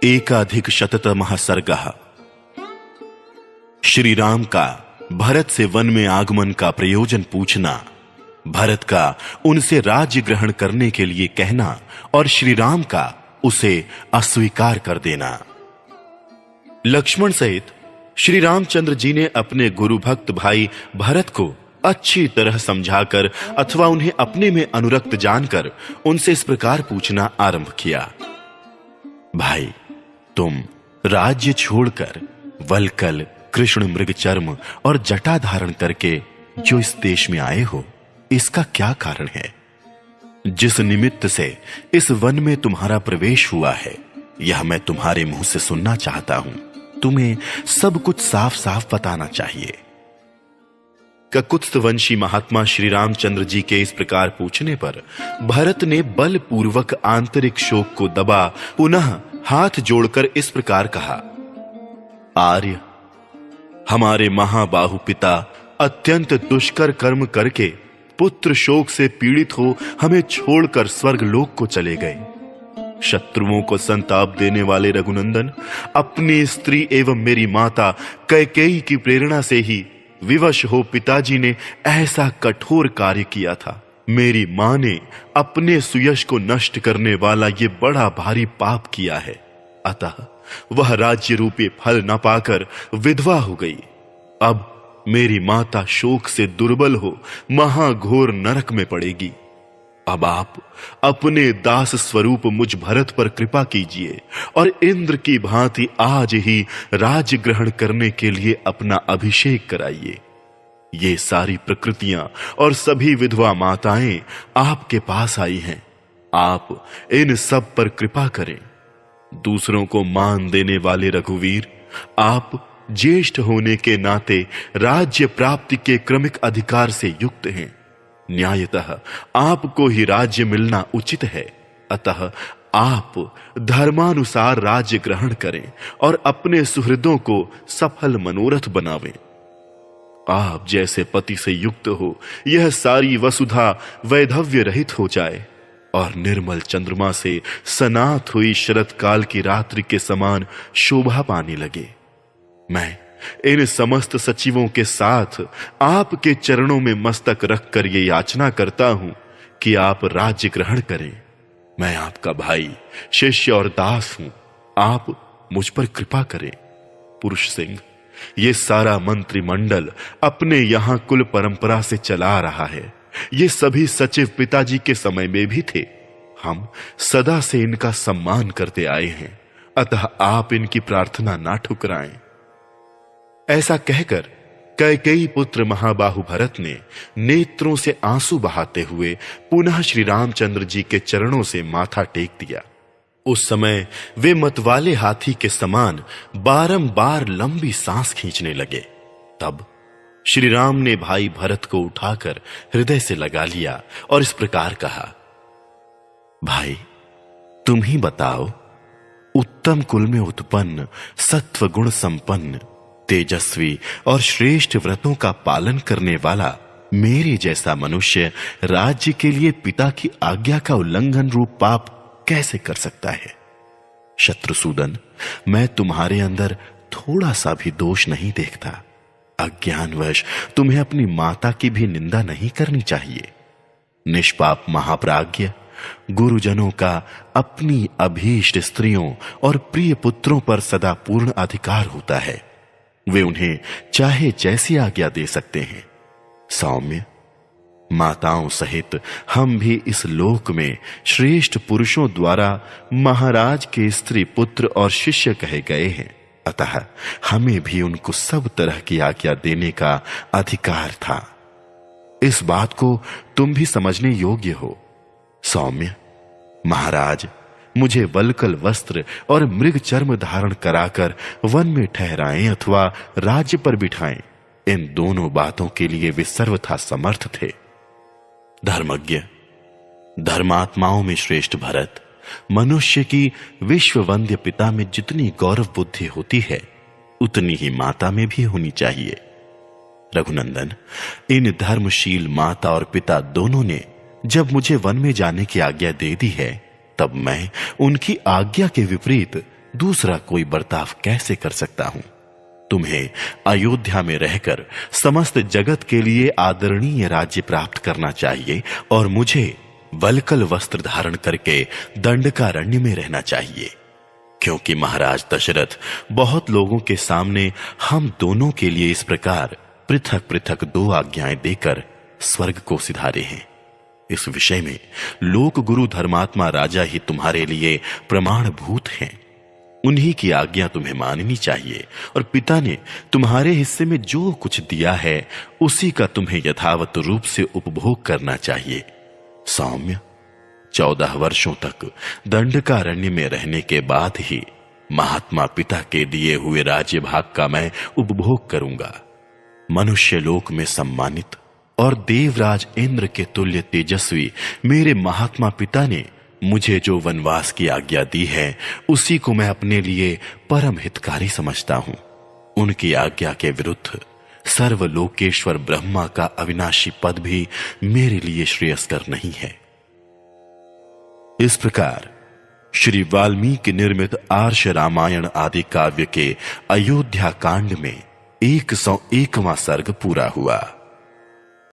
एकाधिक शततमः सर्गः। श्री राम का भरत से वन में आगमन का प्रयोजन पूछना, भरत का उनसे राज्य ग्रहण करने के लिए कहना और श्री राम का उसे अस्वीकार कर देना। लक्ष्मण सहित श्री रामचंद्र जी ने अपने गुरु भक्त भाई भरत को अच्छी तरह समझाकर अथवा उन्हें अपने में अनुरक्त जानकर उनसे इस प्रकार पूछना आरंभ किया। भाई, तुम राज्य छोड़कर वल्कल, कृष्ण मृगचर्म और जटा धारण करके जो इस देश में आए हो, इसका क्या कारण है? जिस निमित्त से इस वन में तुम्हारा प्रवेश हुआ है, यह मैं तुम्हारे मुंह से सुनना चाहता हूं। तुम्हें सब कुछ साफ साफ बताना चाहिए। ककुत्स्थवंशी महात्मा श्री रामचंद्र जी के इस प्रकार पूछने पर भरत ने बलपूर्वक आंतरिक शोक को दबा पुनः हाथ जोड़कर इस प्रकार कहा। आर्य, हमारे महाबाहु पिता अत्यंत दुष्कर कर्म करके पुत्र शोक से पीड़ित हो हमें छोड़कर स्वर्ग लोक को चले गए। शत्रुओं को संताप देने वाले रघुनंदन, अपनी स्त्री एवं मेरी माता कैकेयी की प्रेरणा से ही विवश हो पिताजी ने ऐसा कठोर कार्य किया था। मेरी मां ने अपने सुयश को नष्ट करने वाला ये बड़ा भारी पाप किया है, अतः वह राज्य रूपी फल न पाकर विधवा हो गई। अब मेरी माता शोक से दुर्बल हो महाघोर नरक में पड़ेगी। अब आप अपने दास स्वरूप मुझ भरत पर कृपा कीजिए और इंद्र की भांति आज ही राज्य ग्रहण करने के लिए अपना अभिषेक कराइए। ये सारी प्रकृतियां और सभी विधवा माताएं आपके पास आई हैं। आप इन सब पर कृपा करें। दूसरों को मान देने वाले रघुवीर, आप ज्येष्ठ होने के नाते राज्य प्राप्ति के क्रमिक अधिकार से युक्त हैं। न्यायतः आपको ही राज्य मिलना उचित है, अतः आप धर्मानुसार राज्य ग्रहण करें और अपने सुहृदों को सफल मनोरथ बनावें। आप जैसे पति से युक्त हो यह सारी वसुधा वैधव्य रहित हो जाए और निर्मल चंद्रमा से सनात हुई शरत काल की रात्रि के समान शोभा पाने लगे। मैं इन समस्त सचिवों के साथ आपके चरणों में मस्तक रखकर ये याचना करता हूं कि आप राज्य ग्रहण करें। मैं आपका भाई, शिष्य और दास हूं। आप मुझ पर कृपा करें। पुरुष सिंह, ये सारा मंत्रिमंडल अपने यहां कुल परंपरा से चला रहा है। ये सभी सचिव पिताजी के समय में भी थे। हम सदा से इनका सम्मान करते आए हैं, अतः आप इनकी प्रार्थना ना ठुकराएं। ऐसा कहकर कैकेयी पुत्र महाबाहु भरत ने नेत्रों से आंसू बहाते हुए पुनः श्री रामचंद्र जी के चरणों से माथा टेक दिया। उस समय वे मतवाले हाथी के समान बारंबार लंबी सांस खींचने लगे। तब श्री राम ने भाई भरत को उठाकर हृदय से लगा लिया और इस प्रकार कहा। भाई, तुम ही बताओ, उत्तम कुल में उत्पन्न, सत्व गुण संपन्न, तेजस्वी और श्रेष्ठ व्रतों का पालन करने वाला मेरे जैसा मनुष्य राज्य के लिए पिता की आज्ञा का उल्लंघन रूप पाप कैसे कर सकता है? शत्रुसूदन, मैं तुम्हारे अंदर थोड़ा सा भी दोष नहीं देखता। अज्ञानवश तुम्हें अपनी माता की भी निंदा नहीं करनी चाहिए। निष्पाप महाप्राज्ञ गुरुजनों का अपनी अभीष्ट स्त्रियों और प्रिय पुत्रों पर सदा पूर्ण अधिकार होता है। वे उन्हें चाहे जैसी आज्ञा दे सकते हैं। सौम्य, माताओं सहित हम भी इस लोक में श्रेष्ठ पुरुषों द्वारा महाराज के स्त्री, पुत्र और शिष्य कहे गए हैं, अतः हमें भी उनको सब तरह की आज्ञा देने का अधिकार था। इस बात को तुम भी समझने योग्य हो। सौम्य, महाराज मुझे वल्कल वस्त्र और मृग चर्म धारण कराकर वन में ठहराएं अथवा राज्य पर बिठाएं, इन दोनों बातों के लिए वे सर्वथा समर्थ थे। धर्मज्ञ, धर्मात्माओं में श्रेष्ठ भरत, मनुष्य की विश्ववंद्य पिता में जितनी गौरव बुद्धि होती है, उतनी ही माता में भी होनी चाहिए। रघुनंदन, इन धर्मशील माता और पिता दोनों ने जब मुझे वन में जाने की आज्ञा दे दी है, तब मैं उनकी आज्ञा के विपरीत दूसरा कोई बर्ताव कैसे कर सकता हूं? तुम्हें अयोध्या में रहकर समस्त जगत के लिए आदरणीय राज्य प्राप्त करना चाहिए और मुझे वल्कल वस्त्र धारण करके दंडकारण्य में रहना चाहिए, क्योंकि महाराज दशरथ बहुत लोगों के सामने हम दोनों के लिए इस प्रकार पृथक पृथक 2 आज्ञाएं देकर स्वर्ग को सिधारे हैं। इस विषय में लोक गुरु धर्मात्मा राजा ही तुम्हारे लिए प्रमाणभूत हैं। उन्हीं की आज्ञा तुम्हें माननी चाहिए और पिता ने तुम्हारे हिस्से में जो कुछ दिया है उसी का तुम्हें यथावत रूप से उपभोग करना चाहिए। सौम्य, 14 वर्षों तक दंडकारण्य में रहने के बाद ही महात्मा पिता के दिए हुए राज्य भाग का मैं उपभोग करूंगा। मनुष्य लोक में सम्मानित और देवराज इंद्र के तुल्य तेजस्वी मेरे महात्मा पिता ने मुझे जो वनवास की आज्ञा दी है उसी को मैं अपने लिए परम हितकारी समझता हूं। उनकी आज्ञा के विरुद्ध सर्वलोकेश्वर ब्रह्मा का अविनाशी पद भी मेरे लिए श्रेयस्कर नहीं है। इस प्रकार श्री वाल्मीकि निर्मित आर्ष रामायण आदि काव्य के अयोध्या कांड में 101वां सर्ग पूरा हुआ।